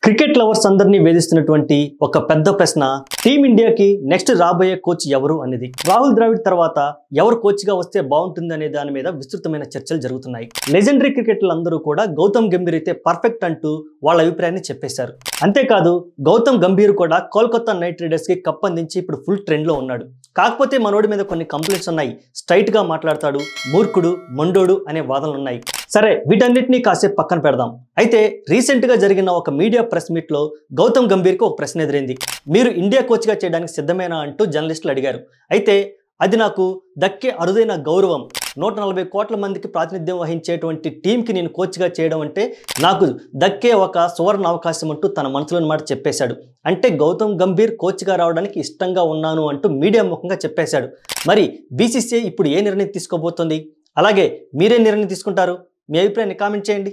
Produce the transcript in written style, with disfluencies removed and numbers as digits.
Cricket lovers అందరినీ వేధిస్తున్నటువంటి ఒక పెద్ద ప్రశ్న టీమిండియాకి నెక్స్ట్ రాబోయే కోచ్ ఎవరు అనేది. రాహుల్ ద్రావిడ్ తర్వాత ఎవరు కోచ్గా వస్తే బాగుంటుంది అనే దాని మీద విస్తృతమైన చర్చలు జరుగుతున్నాయి. లెజెండరీ క్రికెటర్లు అందరూ కూడా గౌతమ్ గంభీర్ అయితే పర్ఫెక్ట్ అంటూ వాళ్ళ అభిప్రాయాన్ని చెప్పేశారు. అంతేకాదు గౌతమ్ గంభీర్ కూడా కోల్కతా నైట్ రైడర్స్ కి కప్ అందించి ఇప్పుడు ఫుల్ ట్రెండ్ లో ఉన్నాడు. కాకపోతే మనోడి మీద కొన్ని కంప్లైంట్స్ ఉన్నాయి. స్ట్రైట్ గా మాట్లాడతాడు, మూర్ఖుడు, మొండోడు అనే వాదనలు ఉన్నాయి. సరే, వీటన్నిటినీ కాసేపు పక్కన పెడదాం. అయితే రీసెంట్ గా జరిగిన ఒక మీడియా ప్రెస్ మీట్ లో గౌతమ్ గంభీర్ కు ఒక ప్రశ్న ఎదురైంది. మీరు ఇండియా కోచ్ గా చేయడానికి సిద్ధమేనా అంటూ జర్నలిస్టులు అడిగారు. అయితే అది నాకు దక్కే అరుదైన గౌరవం. 140 కోట్ల మందికి ప్రాతినిధ్యం వహించేటువంటి టీంకి నేను కోచ్గా చేయడం అంటే నాకు దక్కే ఒక సువర్ణ అవకాశం అంటూ తన మనసులోని మాట చెప్పేశాడు. అంటే గౌతమ్ గంభీర్ కోచ్గా రావడానికి ఇష్టంగా ఉన్నాను అంటూ మీడియా ముఖంగా చెప్పేశాడు. మరి బీసీసీఐ ఇప్పుడు ఏ నిర్ణయం తీసుకోబోతోంది? అలాగే మీరే నిర్ణయం తీసుకుంటారు? మీ అభిప్రాయాన్ని కామెంట్ చేయండి.